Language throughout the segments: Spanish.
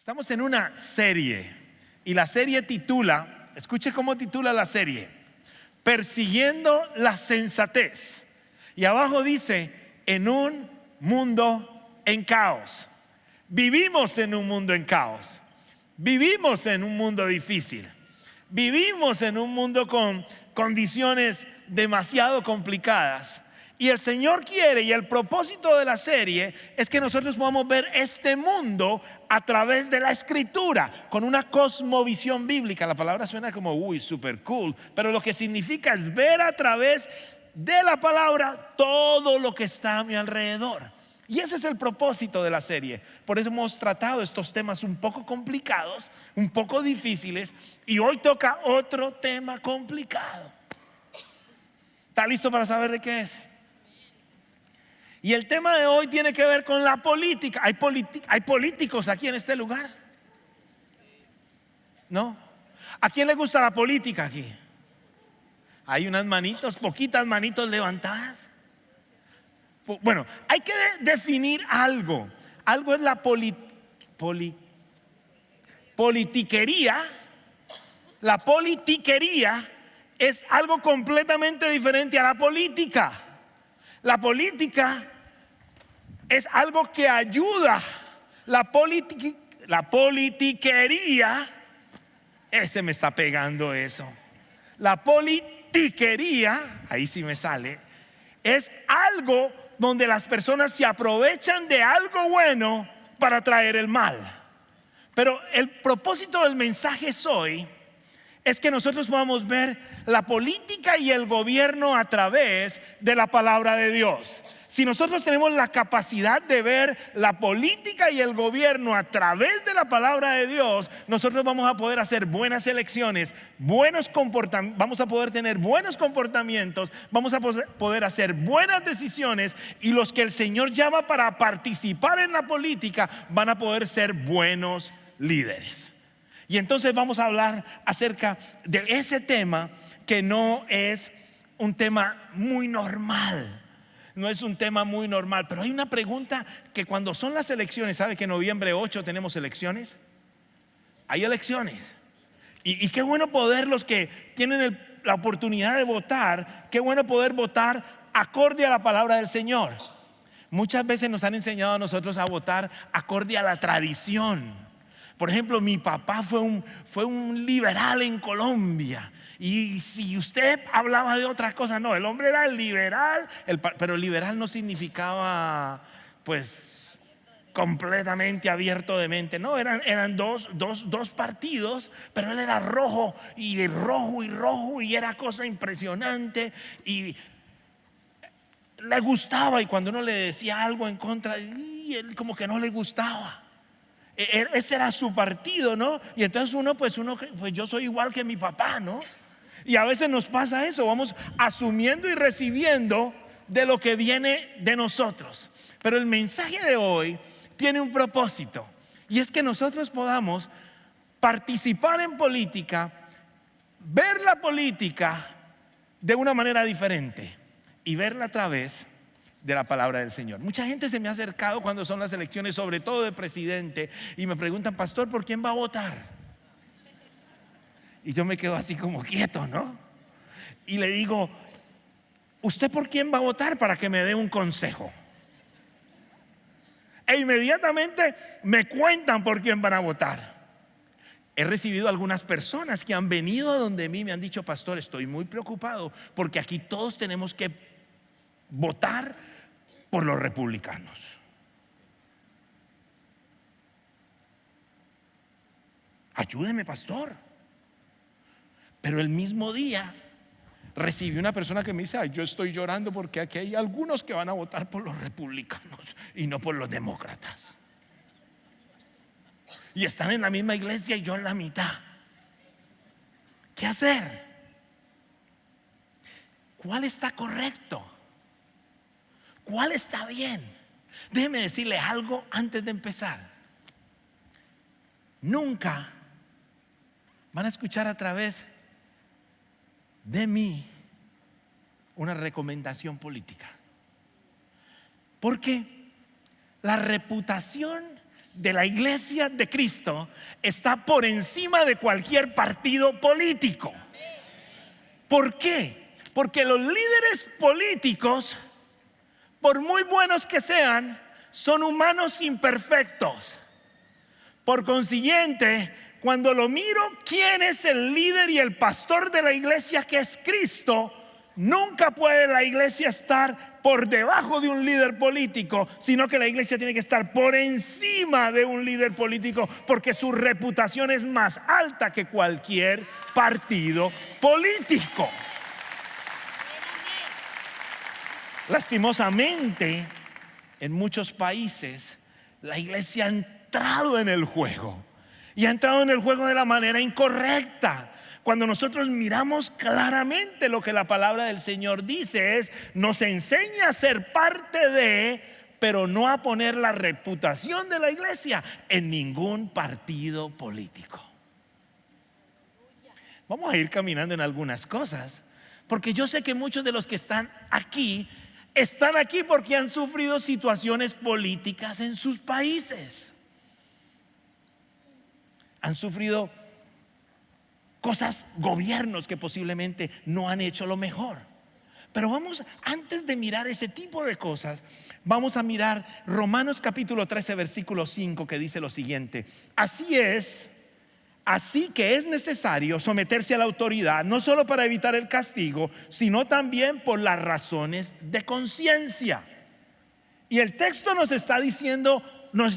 Estamos en una serie y la serie titula, escuche cómo titula la serie: Persiguiendo la sensatez. Y abajo dice: en un mundo en caos. Vivimos en un mundo en caos. Vivimos en un mundo difícil. Vivimos en un mundo con condiciones demasiado complicadas. Y el Señor quiere, y el propósito de la serie es que nosotros podamos ver este mundo a través de la Escritura, con una cosmovisión bíblica. La palabra suena como super cool, pero lo que significa es ver a través de la palabra todo lo que está a mi alrededor. Y ese es el propósito de la serie. Por eso hemos tratado estos temas un poco complicados, un poco difíciles, y hoy toca otro tema complicado. ¿Está listo para saber de qué es? Y el tema de hoy tiene que ver con la política. ¿Hay políticos aquí en este lugar? ¿No? ¿A quién le gusta la política aquí? Hay unas manitos, poquitas manitos levantadas. Bueno, hay que definir algo. Algo es la politiquería. La politiquería es algo completamente diferente a la política. La política es algo que ayuda. La politiquería, ese me está pegando eso. La politiquería, ahí sí me sale, es algo donde las personas se aprovechan de algo bueno para traer el mal. Pero el propósito del mensaje hoy es que nosotros podamos ver la política y el gobierno a través de la palabra de Dios. Si nosotros tenemos la capacidad de ver la política y el gobierno a través de la palabra de Dios, nosotros vamos a poder hacer buenas elecciones, vamos a poder tener buenos comportamientos, vamos a poder hacer buenas decisiones, y los que el Señor llama para participar en la política van a poder ser buenos líderes. Y entonces vamos a hablar acerca de ese tema, que no es un tema muy normal. No es un tema muy normal, pero hay una pregunta que cuando son las elecciones, ¿sabe que noviembre 8 tenemos elecciones? Hay elecciones. Y qué bueno poder, los que tienen la oportunidad de votar, qué bueno poder votar acorde a la palabra del Señor. Muchas veces nos han enseñado a nosotros a votar acorde a la tradición. Por ejemplo, mi papá fue un liberal en Colombia. Y si usted hablaba de otras cosas, no, el hombre era el liberal, pero el liberal no significaba pues completamente abierto de mente. No, eran dos partidos, pero él era rojo, y era cosa impresionante. Y le gustaba, y cuando uno le decía algo en contra, él como que no le gustaba. Ese era su partido, ¿no? Y entonces uno pues yo soy igual que mi papá, ¿no? Y a veces nos pasa eso, vamos asumiendo y recibiendo de lo que viene de nosotros. Pero el mensaje de hoy tiene un propósito, y es que nosotros podamos participar en política, ver la política de una manera diferente y verla a través de la palabra del Señor. Mucha gente se me ha acercado cuando son las elecciones, sobre todo de presidente, y me preguntan: pastor, ¿por quién va a votar? Y yo me quedo así como quieto, ¿no? Y le digo: ¿usted por quién va a votar? Para que me dé un consejo. E inmediatamente me cuentan por quién van a votar. He recibido algunas personas que han venido a donde mí, me han dicho: pastor, estoy muy preocupado porque aquí todos tenemos que votar por los republicanos. Ayúdeme, pastor. Pero el mismo día recibí una persona que me dice: ay, yo estoy llorando porque aquí hay algunos que van a votar por los republicanos y no por los demócratas. Y están en la misma iglesia y yo en la mitad. ¿Qué hacer? ¿Cuál está correcto? ¿Cuál está bien? Déjeme decirle algo antes de empezar. Nunca van a escuchar a través de mí una recomendación política, porque la reputación de la iglesia de Cristo está por encima de cualquier partido político. ¿Por qué? Porque los líderes políticos, por muy buenos que sean, son humanos imperfectos. Por consiguiente, cuando lo miro, ¿quién es el líder y el pastor de la iglesia, que es Cristo? Nunca puede la iglesia estar por debajo de un líder político, sino que la iglesia tiene que estar por encima de un líder político, porque su reputación es más alta que cualquier partido político. Lastimosamente, en muchos países la iglesia ha entrado en el juego, y ha entrado en el juego de la manera incorrecta. Cuando nosotros miramos claramente lo que la palabra del Señor dice, nos enseña a ser parte de, pero no a poner la reputación de la iglesia en ningún partido político. Vamos a ir caminando en algunas cosas, porque yo sé que muchos de los que están aquí porque han sufrido situaciones políticas en sus países. Han sufrido gobiernos que posiblemente no han hecho lo mejor. Pero antes de mirar ese tipo de cosas, vamos a mirar Romanos capítulo 13, versículo 5, que dice lo siguiente: así que es necesario someterse a la autoridad, no solo para evitar el castigo, sino también por las razones de conciencia. Y el texto nos está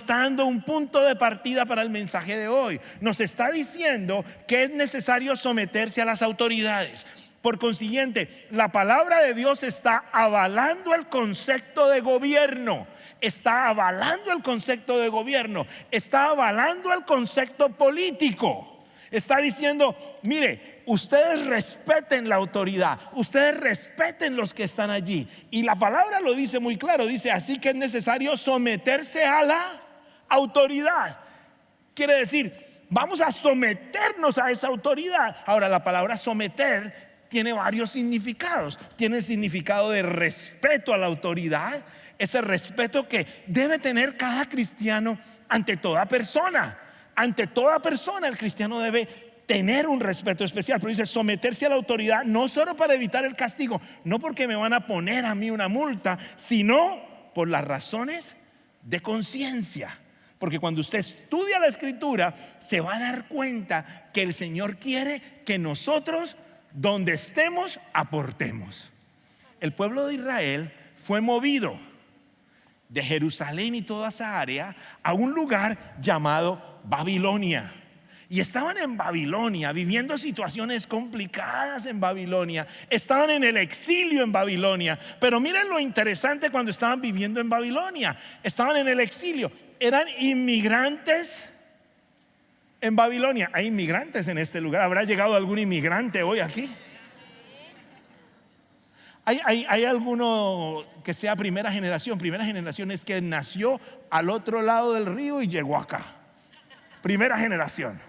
dando un punto de partida para el mensaje de hoy. Nos está diciendo que es necesario someterse a las autoridades. Por consiguiente, la palabra de Dios está avalando el concepto de gobierno. Está avalando el concepto de gobierno. Está avalando el concepto político. Está diciendo: mire, ustedes respeten la autoridad, ustedes respeten los que están allí. Y la palabra lo dice muy claro, dice: así que es necesario someterse a la autoridad. Quiere decir, vamos a someternos a esa autoridad. Ahora, la palabra someter tiene varios significados. Tiene el significado de respeto a la autoridad, ese respeto que debe tener cada cristiano ante toda persona. Ante toda persona el cristiano debe tener un respeto especial. Pero dice someterse a la autoridad, no solo para evitar el castigo, no porque me van a poner a mí una multa, sino por las razones de conciencia. Porque cuando usted estudia la escritura, se va a dar cuenta que el Señor quiere que nosotros, donde estemos, aportemos. El pueblo de Israel fue movido de Jerusalén y toda esa área a un lugar llamado Babilonia. Y estaban en Babilonia, viviendo situaciones complicadas en Babilonia. Estaban en el exilio en Babilonia. Pero miren lo interesante cuando estaban viviendo en Babilonia. Estaban en el exilio. Eran inmigrantes en Babilonia. Hay inmigrantes en este lugar. ¿Habrá llegado algún inmigrante hoy aquí? ¿Hay alguno que sea primera generación? Primera generación es que nació al otro lado del río y llegó acá. Primera generación.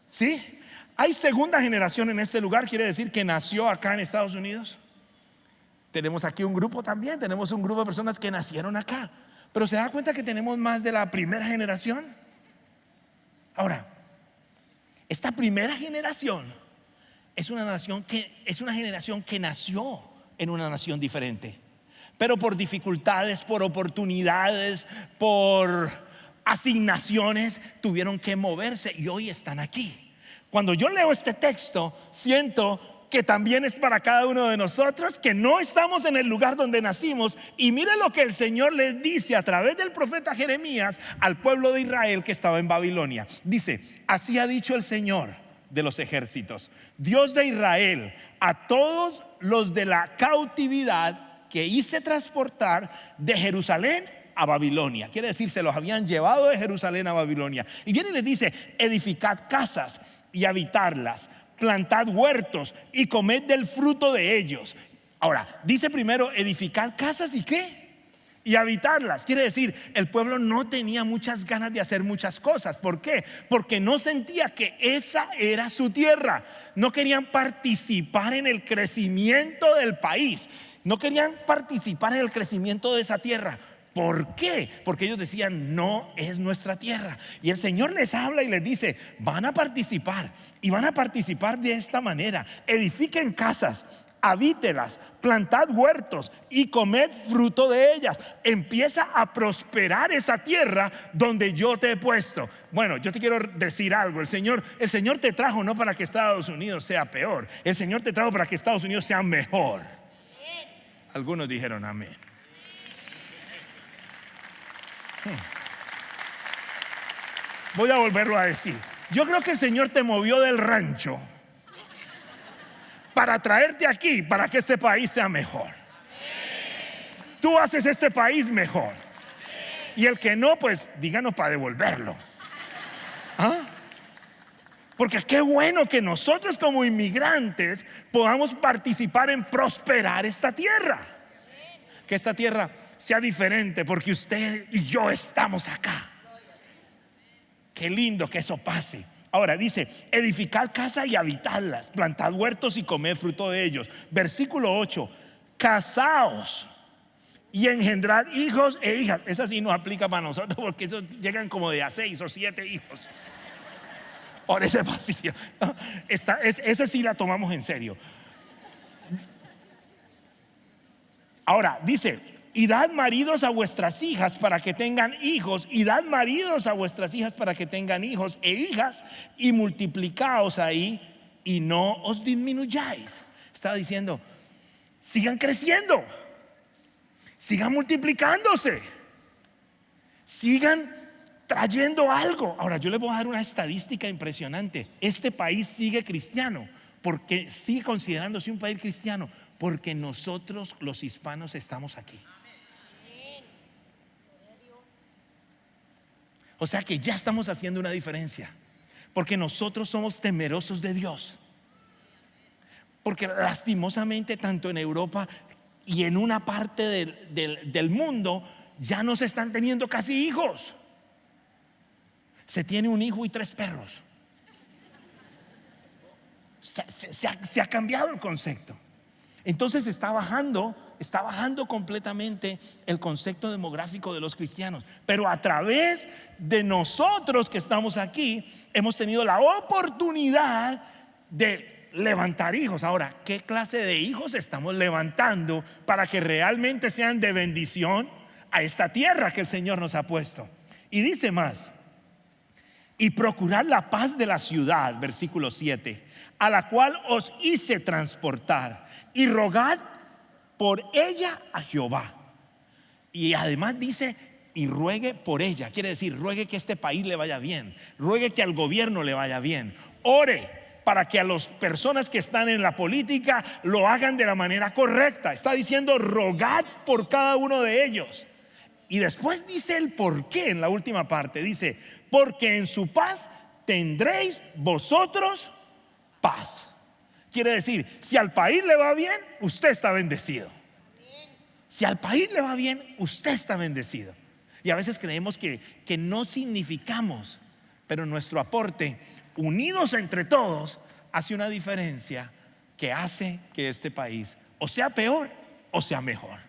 ¿Sí? Hay segunda generación en este lugar, quiere decir que nació acá en Estados Unidos. Tenemos aquí un grupo también, tenemos un grupo de personas que nacieron acá. Pero ¿se da cuenta que tenemos más de la primera generación? Ahora, esta primera generación es una generación que nació en una nación diferente, pero por dificultades, por oportunidades, por asignaciones, tuvieron que moverse y hoy están aquí. Cuando yo leo este texto, siento que también es para cada uno de nosotros, que no estamos en el lugar donde nacimos. Y mire lo que el Señor les dice a través del profeta Jeremías al pueblo de Israel que estaba en Babilonia. Dice: así ha dicho el Señor de los ejércitos, Dios de Israel, a todos los de la cautividad que hice transportar de Jerusalén a Babilonia. Quiere decir, se los habían llevado de Jerusalén a Babilonia. Y viene y les dice: edificad casas y habitarlas, plantad huertos y comed del fruto de ellos. Ahora, dice primero edificad casas y ¿qué? Y habitarlas. Quiere decir, el pueblo no tenía muchas ganas de hacer muchas cosas. ¿Por qué? Porque no sentía que esa era su tierra. No querían participar en el crecimiento del país. No querían participar en el crecimiento de esa tierra. ¿Por qué? Porque ellos decían, no es nuestra tierra. Y el Señor les habla y les dice, van a participar. Y van a participar de esta manera: edifiquen casas, habítelas, plantad huertos y comed fruto de ellas. Empieza a prosperar esa tierra donde yo te he puesto. Bueno, yo te quiero decir algo: el Señor te trajo no para que Estados Unidos sea peor, el Señor te trajo para que Estados Unidos sea mejor. Algunos dijeron amén. Voy a volverlo a decir. Yo creo que el Señor te movió del rancho para traerte aquí, para que este país sea mejor. Tú haces este país mejor. Y el que no, pues díganos para devolverlo. Porque qué bueno que nosotros como inmigrantes podamos participar en prosperar esta tierra. Que esta tierra sea diferente porque usted y yo estamos acá. Qué lindo que eso pase. Ahora dice: edificad casa y habitadlas, plantad huertos y comed fruto de ellos. Versículo 8: casaos y engendrad hijos e hijas. Esa sí nos aplica para nosotros, porque esos llegan como de a 6 o 7 hijos por ese pasillo. Esa sí la tomamos en serio. Ahora dice: y dad maridos a vuestras hijas para que tengan hijos, y dad maridos a vuestras hijas para que tengan hijos e hijas, y multiplicaos ahí y no os disminuyáis. Estaba diciendo: sigan creciendo, sigan multiplicándose, sigan trayendo algo. Ahora yo les voy a dar una estadística impresionante. Este país sigue cristiano, porque sigue considerándose un país cristiano, porque nosotros los hispanos estamos aquí. O sea que ya estamos haciendo una diferencia, porque nosotros somos temerosos de Dios. Porque lastimosamente tanto en Europa y en una parte del mundo ya no se están teniendo casi hijos. Se tiene un hijo y 3 perros. Se ha cambiado el concepto. Entonces está bajando completamente el concepto demográfico de los cristianos. Pero a través de nosotros que estamos aquí, hemos tenido la oportunidad de levantar hijos. Ahora, ¿qué clase de hijos estamos levantando para que realmente sean de bendición a esta tierra que el Señor nos ha puesto? Y dice más: y procurad la paz de la ciudad, versículo 7, a la cual os hice transportar, y rogad por ella a Jehová. Y además dice: y ruegue por ella. Quiere decir, ruegue que este país le vaya bien, ruegue que al gobierno le vaya bien, ore para que a las personas que están en la política lo hagan de la manera correcta. Está diciendo: rogad por cada uno de ellos. Y después dice el por qué en la última parte. Dice: porque en su paz tendréis vosotros paz. Quiere decir, si al país le va bien, usted está bendecido. Si al país le va bien, usted está bendecido. Y a veces creemos que no significamos, pero nuestro aporte, unidos entre todos, hace una diferencia que hace que este país o sea peor o sea mejor.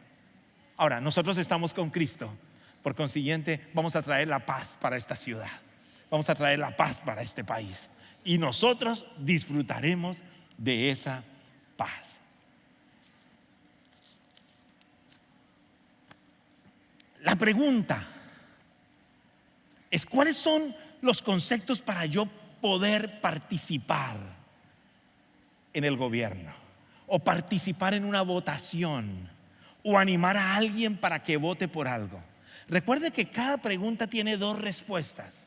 Ahora, nosotros estamos con Cristo, por consiguiente vamos a traer la paz para esta ciudad, vamos a traer la paz para este país, y nosotros disfrutaremos de esa paz. La pregunta es: ¿cuáles son los conceptos para yo poder participar en el gobierno, o participar en una votación, o animar a alguien para que vote por algo? Recuerde que cada pregunta tiene 2 respuestas.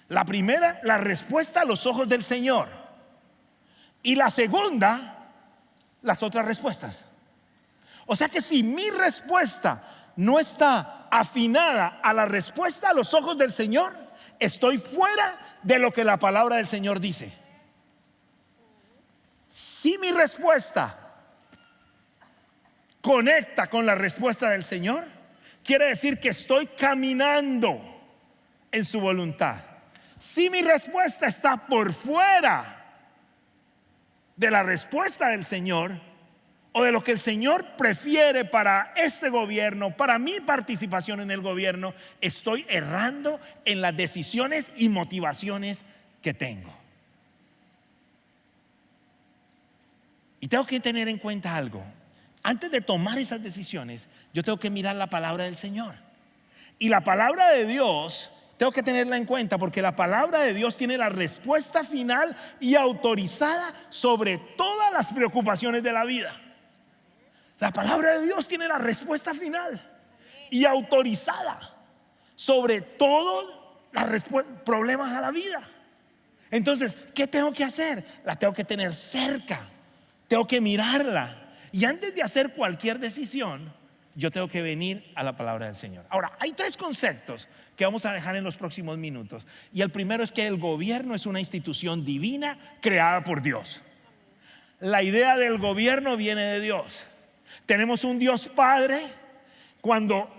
La primera, la respuesta a los ojos del Señor, y la segunda, las otras respuestas. O sea que si mi respuesta no está afinada a la respuesta a los ojos del Señor, estoy fuera de lo que la palabra del Señor dice. Si mi respuesta conecta con la respuesta del Señor, quiere decir que estoy caminando en su voluntad. Si mi respuesta está por fuera de la respuesta del Señor, o de lo que el Señor prefiere para este gobierno, para mi participación en el gobierno, estoy errando en las decisiones y motivaciones que tengo. Y tengo que tener en cuenta algo. Antes de tomar esas decisiones, yo tengo que mirar la palabra del Señor. Y la palabra de Dios tengo que tenerla en cuenta, porque la palabra de Dios tiene la respuesta final y autorizada sobre todas las preocupaciones de la vida. La palabra de Dios tiene la respuesta final y autorizada sobre todos los problemas a la vida. Entonces, ¿qué tengo que hacer? La tengo que tener cerca, tengo que mirarla. Y antes de hacer cualquier decisión, yo tengo que venir a la palabra del Señor. Ahora, hay 3 conceptos que vamos a dejar en los próximos minutos. Y el primero es que el gobierno es una institución divina creada por Dios. La idea del gobierno viene de Dios. Tenemos un Dios Padre. Cuando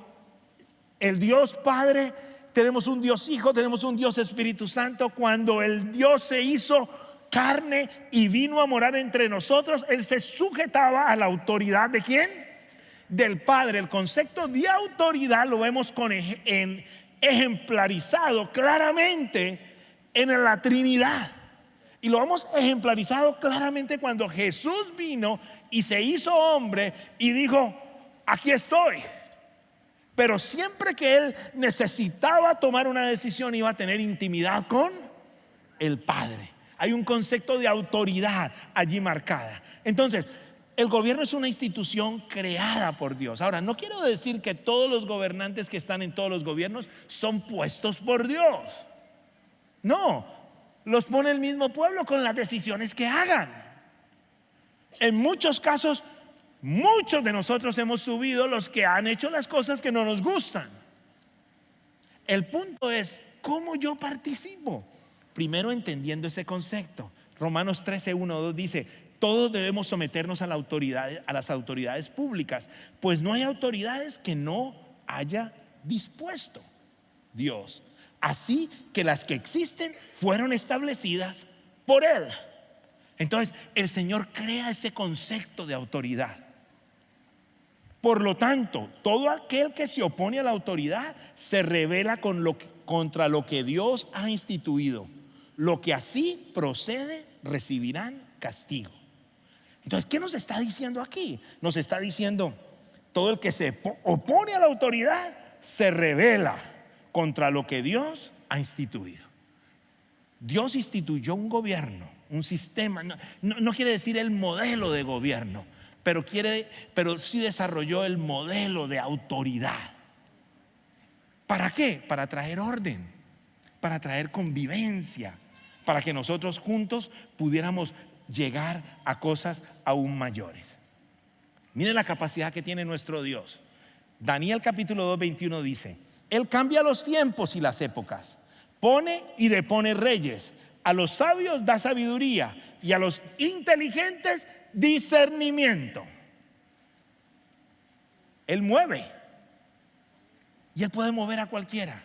el Dios Padre, tenemos un Dios Hijo, tenemos un Dios Espíritu Santo. Cuando el Dios se hizo carne y vino a morar entre nosotros, Él se sujetaba a la autoridad ¿de quién? Del Padre. El concepto de autoridad lo vemos ejemplarizado claramente en la Trinidad. Y lo hemos ejemplarizado claramente cuando Jesús vino y se hizo hombre y dijo: aquí estoy. Pero siempre que Él necesitaba tomar una decisión, iba a tener intimidad con el Padre. Hay un concepto de autoridad allí marcada. Entonces, el gobierno es una institución creada por Dios. Ahora, no quiero decir que todos los gobernantes que están en todos los gobiernos son puestos por Dios. No, los pone el mismo pueblo con las decisiones que hagan. En muchos casos, muchos de nosotros hemos subido los que han hecho las cosas que no nos gustan. El punto es cómo yo participo. Primero, entendiendo ese concepto. Romanos 13, 1, 2 dice: todos debemos someternos a las autoridades públicas, pues no hay autoridades que no haya dispuesto Dios. Así que las que existen fueron establecidas por Él. Entonces, el Señor crea ese concepto de autoridad. Por lo tanto, todo aquel que se opone a la autoridad se rebela contra lo que Dios ha instituido. Lo que así procede recibirán castigo. Entonces, ¿qué nos está diciendo aquí? Nos está diciendo: todo el que se opone a la autoridad se rebela contra lo que Dios ha instituido. Dios instituyó un gobierno, un sistema. No quiere decir el modelo de gobierno, pero sí desarrolló el modelo de autoridad. ¿Para qué? Para traer orden, para traer convivencia, para que nosotros juntos pudiéramos llegar a cosas aún mayores. Miren la capacidad que tiene nuestro Dios. Daniel capítulo 2, 21 dice: Él cambia los tiempos y las épocas, pone y depone reyes, a los sabios da sabiduría y a los inteligentes discernimiento. Él mueve y Él puede mover a cualquiera.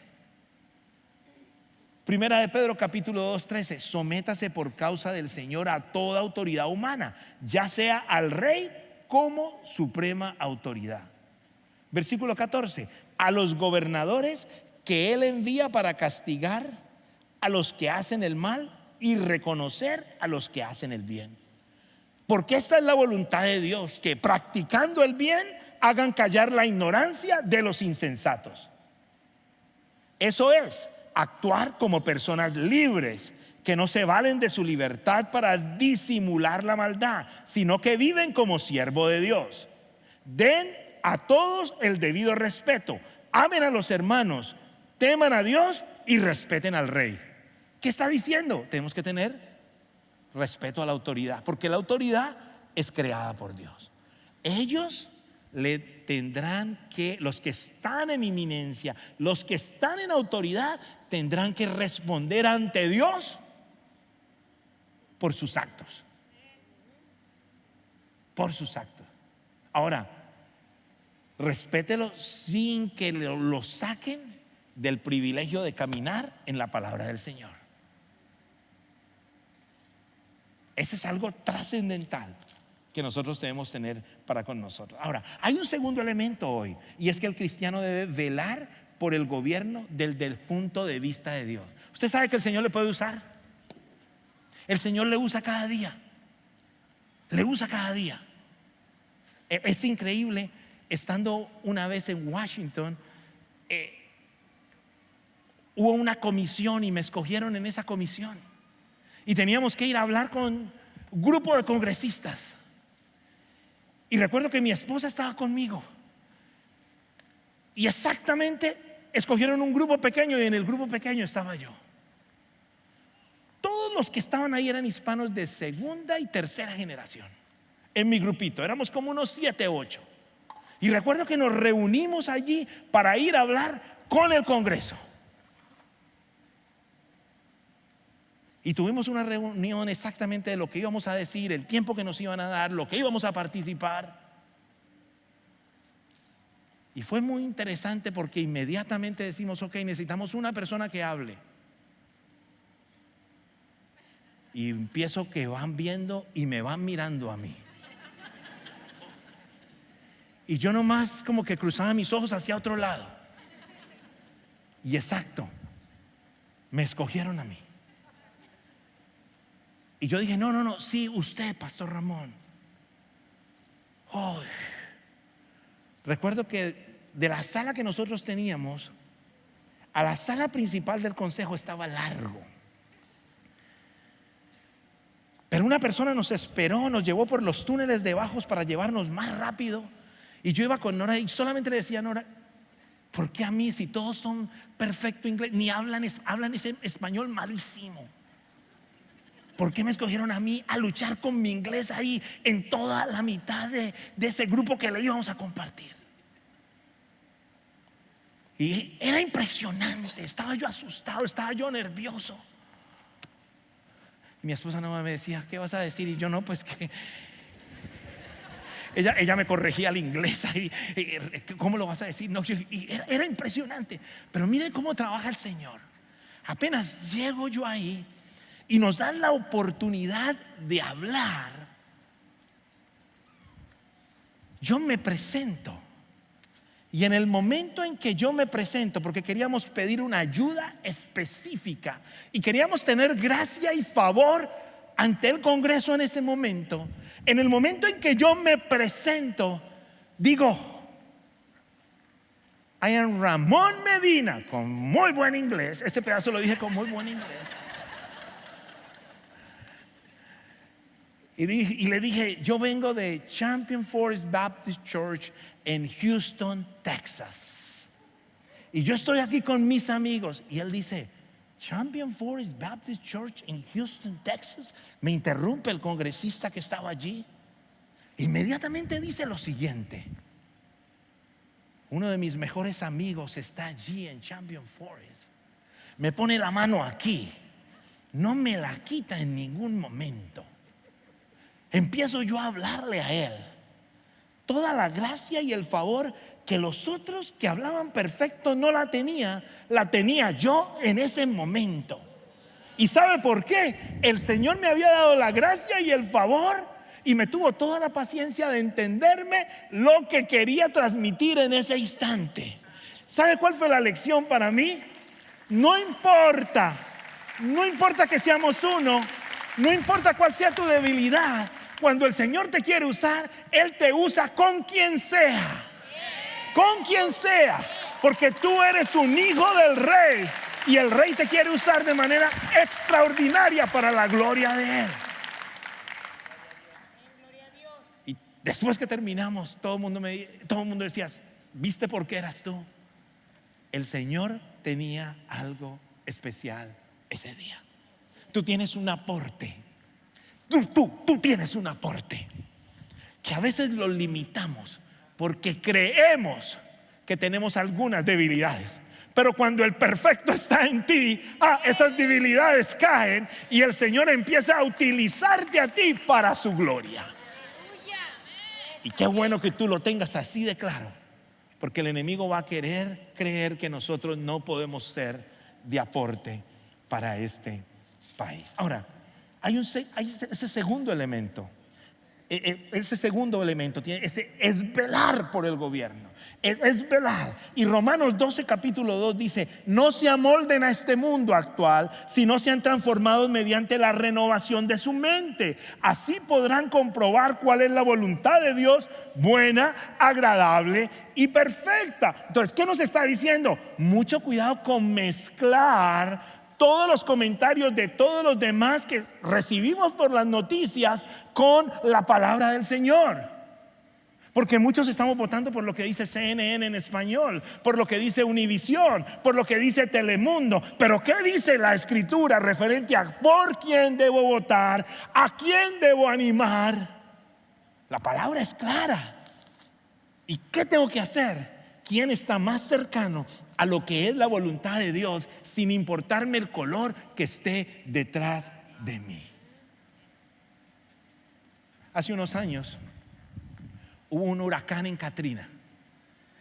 Primera de Pedro capítulo 2, 13: sométase por causa del Señor a toda autoridad humana, ya sea al rey como suprema autoridad. Versículo 14: a los gobernadores que Él envía para castigar a los que hacen el mal y reconocer a los que hacen el bien. Porque esta es la voluntad de Dios, que practicando el bien hagan callar la ignorancia de los insensatos. Eso es actuar como personas libres, que no se valen de su libertad para disimular la maldad, sino que viven como siervo de Dios. Den a todos el debido respeto, amen a los hermanos, teman a Dios y respeten al rey. ¿Qué está diciendo? Tenemos que tener respeto a la autoridad, porque la autoridad es creada por Dios. Ellos le tendrán que, los que están en inminencia, los que están en autoridad, tendrán que responder ante Dios por sus actos. Por sus actos. Ahora, respételo sin que lo saquen del privilegio de caminar en la palabra del Señor. Ese es algo trascendental que nosotros debemos tener para con nosotros. Ahora, hay un segundo elemento hoy, y es que el cristiano debe velar por el gobierno desde el punto de vista de Dios. Usted sabe que el Señor le puede usar. El Señor le usa cada día. Le usa cada día. Es increíble. Estando una vez en Washington, hubo una comisión y me escogieron en esa comisión. Y teníamos que ir a hablar con un grupo de congresistas. Y recuerdo que mi esposa estaba conmigo. Y exactamente escogieron un grupo pequeño y en el grupo pequeño estaba yo. Todos los que estaban ahí eran hispanos de segunda y tercera generación. En mi grupito, éramos como unos 7, 8. Y recuerdo que nos reunimos allí para ir a hablar con el Congreso. Y tuvimos una reunión exactamente de lo que íbamos a decir, el tiempo que nos iban a dar, lo que íbamos a participar. Y fue muy interesante porque inmediatamente decimos: ok, necesitamos una persona que hable. Y empiezo que van viendo y me van mirando a mí. Y yo nomás como que cruzaba mis ojos hacia otro lado. Y exacto, me escogieron a mí. Y yo dije: no, sí, usted, Pastor Ramón. Recuerdo que de la sala que nosotros teníamos a la sala principal del consejo estaba largo. Pero una persona nos esperó, nos llevó por los túneles de bajos para llevarnos más rápido. Y yo iba con Nora y solamente le decía a Nora: ¿por qué a mí, si todos son perfecto inglés, ni hablan ese español malísimo? ¿Por qué me escogieron a mí a luchar con mi inglés ahí en toda la mitad de ese grupo que le íbamos a compartir? Y era impresionante. Estaba yo asustado, estaba yo nervioso. Y mi esposa no me decía: ¿qué vas a decir? Y yo: no, pues que ella me corregía al inglés ahí. ¿Cómo lo vas a decir? No, y era impresionante. Pero mire cómo trabaja el Señor. Apenas llego yo ahí y nos dan la oportunidad de hablar, yo me presento. Y en el momento en que yo me presento, porque queríamos pedir una ayuda específica y queríamos tener gracia y favor ante el Congreso en ese momento, en el momento en que yo me presento, digo: I am Ramón Medina, con muy buen inglés. Ese pedazo lo dije con muy buen inglés. Y le dije: yo vengo de Champion Forest Baptist Church en Houston, Texas. Y yo estoy aquí con mis amigos. Y él dice: Champion Forest Baptist Church en Houston, Texas. Me interrumpe el congresista que estaba allí. Inmediatamente dice lo siguiente: uno de mis mejores amigos está allí en Champion Forest. Me pone la mano aquí. No me la quita en ningún momento. Empiezo yo a hablarle a él toda la gracia y el favor que los otros que hablaban perfecto no la tenía yo en ese momento. ¿Y sabe por qué? El Señor me había dado la gracia y el favor y me tuvo toda la paciencia de entenderme lo que quería transmitir en ese instante. ¿Sabe cuál fue la lección para mí? No importa que seamos uno. No importa cuál sea tu debilidad, cuando el Señor te quiere usar, Él te usa con quien sea. Con quien sea. Porque tú eres un hijo del Rey. Y el Rey te quiere usar de manera extraordinaria para la gloria de Él. Y después que terminamos, todo el mundo decía: ¿viste por qué eras tú? El Señor tenía algo especial ese día. Tú tienes un aporte. Tú tienes un aporte que a veces lo limitamos porque creemos que tenemos algunas debilidades. Pero cuando el perfecto está en ti, esas debilidades caen y el Señor empieza a utilizarte a ti para su gloria. Y qué bueno que tú lo tengas así de claro, porque el enemigo va a querer creer que nosotros no podemos ser de aporte para este país. Ahora, hay ese segundo elemento. ese segundo elemento es velar por el gobierno, es velar. Y Romanos 12 capítulo 2 dice: no se amolden a este mundo actual, sino sean transformados mediante la renovación de su mente. Así podrán comprobar cuál es la voluntad de Dios, buena, agradable y perfecta. Entonces, ¿qué nos está diciendo? Mucho cuidado con mezclar todos los comentarios de todos los demás que recibimos por las noticias con la palabra del Señor. Porque muchos estamos votando por lo que dice CNN en español, por lo que dice Univisión, por lo que dice Telemundo. Pero ¿qué dice la Escritura referente a por quién debo votar, a quién debo animar? La palabra es clara. ¿Y qué tengo que hacer? ¿Quién está más cercano a lo que es la voluntad de Dios, sin importarme el color que esté detrás de mí? Hace unos años hubo un huracán en Katrina,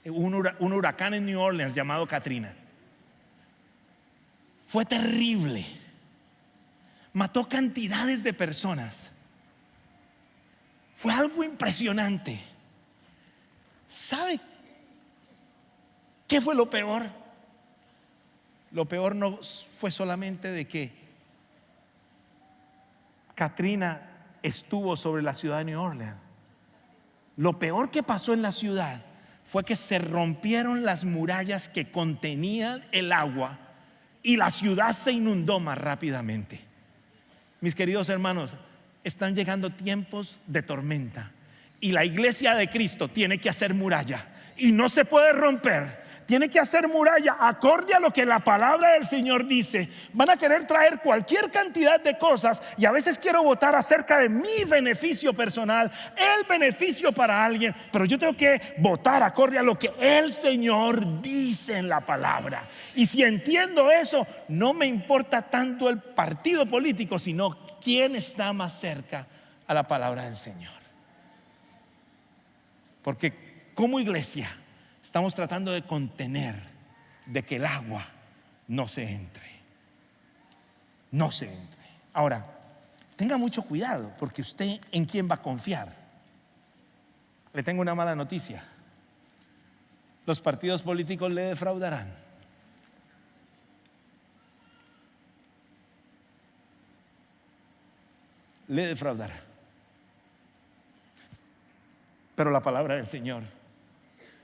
un huracán en New Orleans llamado Katrina. Fue terrible, mató cantidades de personas, fue algo impresionante. ¿Sabe qué fue lo peor? Lo peor no fue solamente de que Katrina estuvo sobre la ciudad de New Orleans. Lo peor que pasó en la ciudad fue que se rompieron las murallas que contenían el agua y la ciudad se inundó más rápidamente. Mis queridos hermanos, están llegando tiempos de tormenta y la iglesia de Cristo tiene que hacer muralla y no se puede romper. Tiene que hacer muralla acorde a lo que la palabra del Señor dice. Van a querer traer cualquier cantidad de cosas y a veces quiero votar acerca de mi beneficio personal, el beneficio para alguien, pero yo tengo que votar acorde a lo que el Señor dice en la palabra. Y si entiendo eso, no me importa tanto el partido político, sino quién está más cerca a la palabra del Señor. Porque como iglesia estamos tratando de contener de que el agua no se entre. No se entre. Ahora, tenga mucho cuidado, porque usted ¿en quién va a confiar? Le tengo una mala noticia. Los partidos políticos le defraudarán. Le defraudará. Pero la palabra del Señor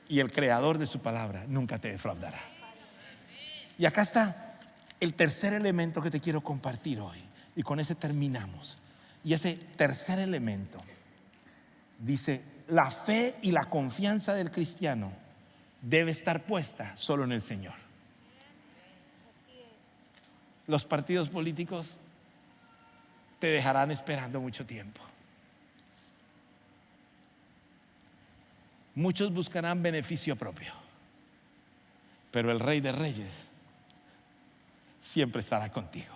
y el creador de su palabra nunca te defraudará. Y acá está el tercer elemento que te quiero compartir hoy, y con ese terminamos. Y ese tercer elemento dice: la fe y la confianza del cristiano debe estar puesta solo en el Señor. Los partidos políticos te dejarán esperando mucho tiempo. Muchos buscarán beneficio propio, pero el Rey de Reyes siempre estará contigo.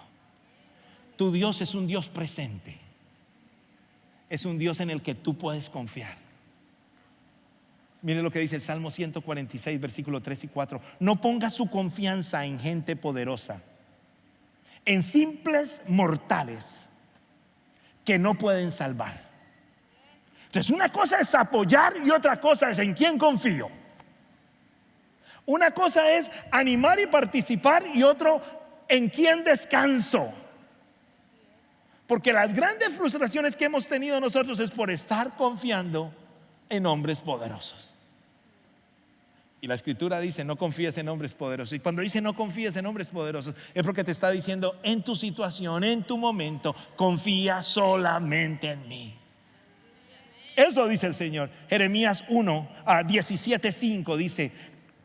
Tu Dios es un Dios presente, es un Dios en el que tú puedes confiar. Mire lo que dice el Salmo 146, versículos 3 y 4. No ponga su confianza en gente poderosa, en simples mortales que no pueden salvar. Entonces, una cosa es apoyar y otra cosa es en quién confío. Una cosa es animar y participar y otro en quién descanso. Porque las grandes frustraciones que hemos tenido nosotros es por estar confiando en hombres poderosos. Y la Escritura dice: no confíes en hombres poderosos. Y cuando dice no confíes en hombres poderosos, es porque te está diciendo: en tu situación, en tu momento, confía solamente en mí. Eso dice el Señor. Jeremías 17:5 dice: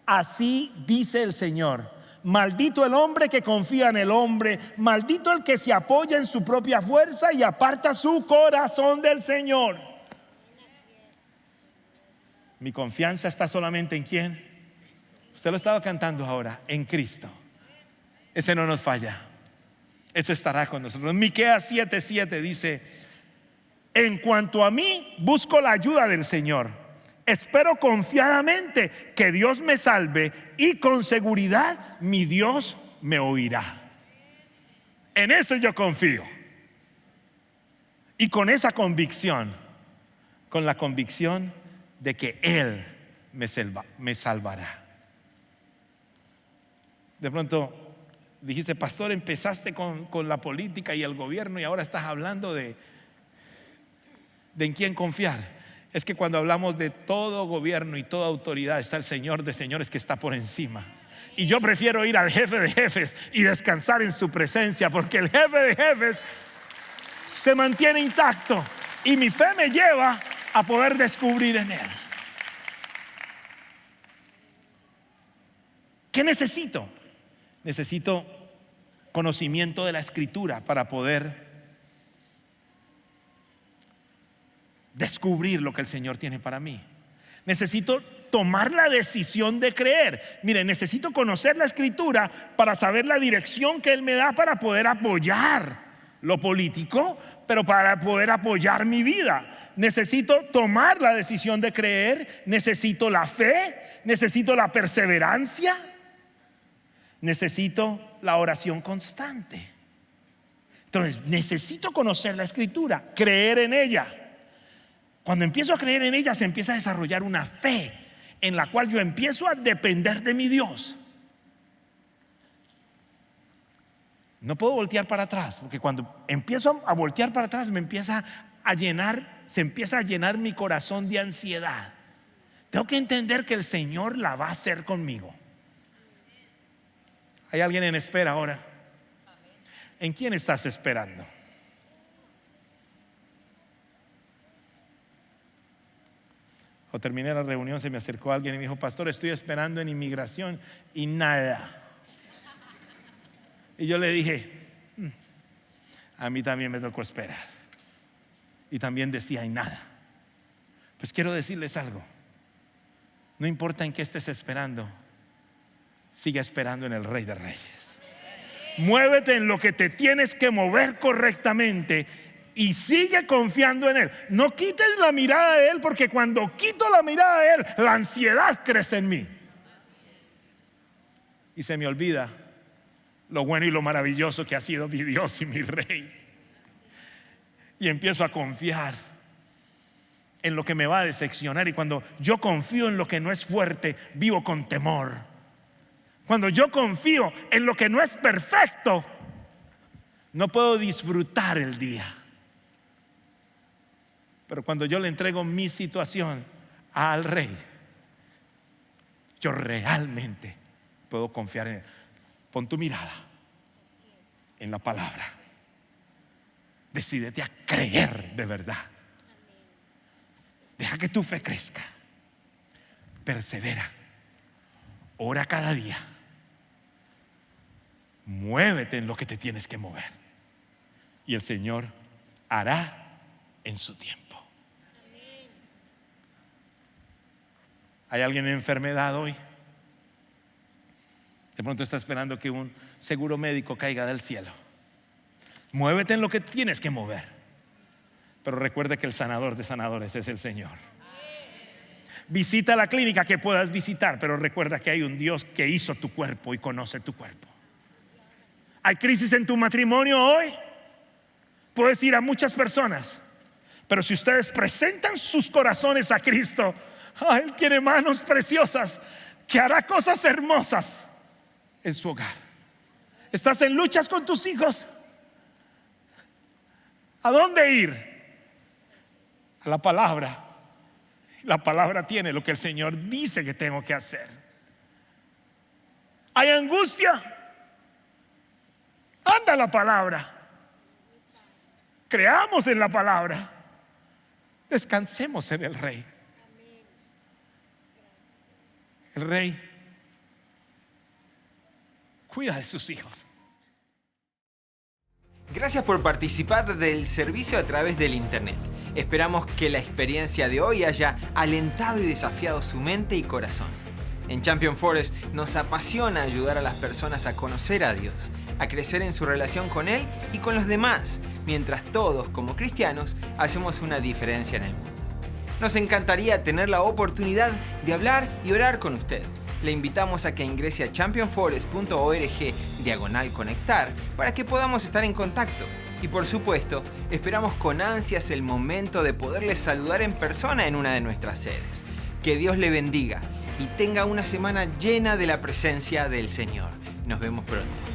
así dice el Señor: maldito el hombre que confía en el hombre, maldito el que se apoya en su propia fuerza y aparta su corazón del Señor. Mi confianza está solamente en ¿quién? Usted lo estaba cantando ahora, en Cristo. Ese no nos falla, ese estará con nosotros. Miqueas 7:7 dice: en cuanto a mí, busco la ayuda del Señor. Espero confiadamente que Dios me salve, y con seguridad mi Dios me oirá. En eso yo confío. Y con esa convicción con la convicción de que Él me salvará. De pronto dijiste, pastor, empezaste con la política y el gobierno y ahora estás hablando de en quién confiar. Es que cuando hablamos de todo gobierno y toda autoridad está el Señor de señores que está por encima. Y yo prefiero ir al jefe de jefes y descansar en su presencia, porque el jefe de jefes se mantiene intacto y mi fe me lleva a poder descubrir en Él. ¿Qué necesito? Necesito conocimiento de la Escritura para poder descubrir lo que el Señor tiene para mí. Necesito tomar la decisión de creer. Mire, necesito conocer la Escritura para saber la dirección que Él me da para poder apoyar lo político, pero para poder apoyar mi vida. Necesito tomar la decisión de creer. Necesito la fe. Necesito la perseverancia. Necesito la oración constante. Entonces, necesito conocer la Escritura, creer en ella. Cuando empiezo a creer en ella, se empieza a desarrollar una fe en la cual yo empiezo a depender de mi Dios. No puedo voltear para atrás, porque cuando empiezo a voltear para atrás se empieza a llenar mi corazón de ansiedad. Tengo que entender que el Señor la va a hacer conmigo. ¿Hay alguien en espera ahora? ¿En quién estás esperando? O terminé la reunión, se me acercó alguien y me dijo, pastor, estoy esperando en inmigración y nada. Y yo le dije, a mí también me tocó esperar. Y también decía, y nada. Pues quiero decirles algo. No importa en qué estés esperando, sigue esperando en el Rey de Reyes. Muévete en lo que te tienes que mover correctamente y sigue confiando en Él. No quites la mirada de Él, porque cuando quito la mirada de Él, la ansiedad crece en mí y se me olvida lo bueno y lo maravilloso que ha sido mi Dios y mi Rey. Y empiezo a confiar en lo que me va a decepcionar. Y cuando yo confío en lo que no es fuerte, vivo con temor. Cuando yo confío en lo que no es perfecto, no puedo disfrutar el día. Pero cuando yo le entrego mi situación al Rey, yo realmente puedo confiar en Él. Pon tu mirada en la palabra. Decídete a creer de verdad. Deja que tu fe crezca. Persevera. Ora cada día. Muévete en lo que te tienes que mover. Y el Señor hará en su tiempo. ¿Hay alguien en enfermedad hoy? De pronto está esperando que un seguro médico caiga del cielo. Muévete en lo que tienes que mover. Pero recuerda que el sanador de sanadores es el Señor. Visita la clínica que puedas visitar, pero recuerda que hay un Dios que hizo tu cuerpo y conoce tu cuerpo. ¿Hay crisis en tu matrimonio hoy? Puedes ir a muchas personas, pero si ustedes presentan sus corazones a Cristo, Él tiene manos preciosas que hará cosas hermosas en su hogar. ¿Estás en luchas con tus hijos? ¿A dónde ir? A la palabra. La palabra tiene lo que el Señor dice que tengo que hacer. ¿Hay angustia? Anda a la palabra. Creamos en la palabra. Descansemos en el Rey. El Rey cuida de sus hijos. Gracias por participar del servicio a través del internet. Esperamos que la experiencia de hoy haya alentado y desafiado su mente y corazón. En Champion Forest nos apasiona ayudar a las personas a conocer a Dios, a crecer en su relación con Él y con los demás, mientras todos, como cristianos, hacemos una diferencia en el mundo. Nos encantaría tener la oportunidad de hablar y orar con usted. Le invitamos a que ingrese a championforest.org/conectar para que podamos estar en contacto. Y por supuesto, esperamos con ansias el momento de poderles saludar en persona en una de nuestras sedes. Que Dios le bendiga y tenga una semana llena de la presencia del Señor. Nos vemos pronto.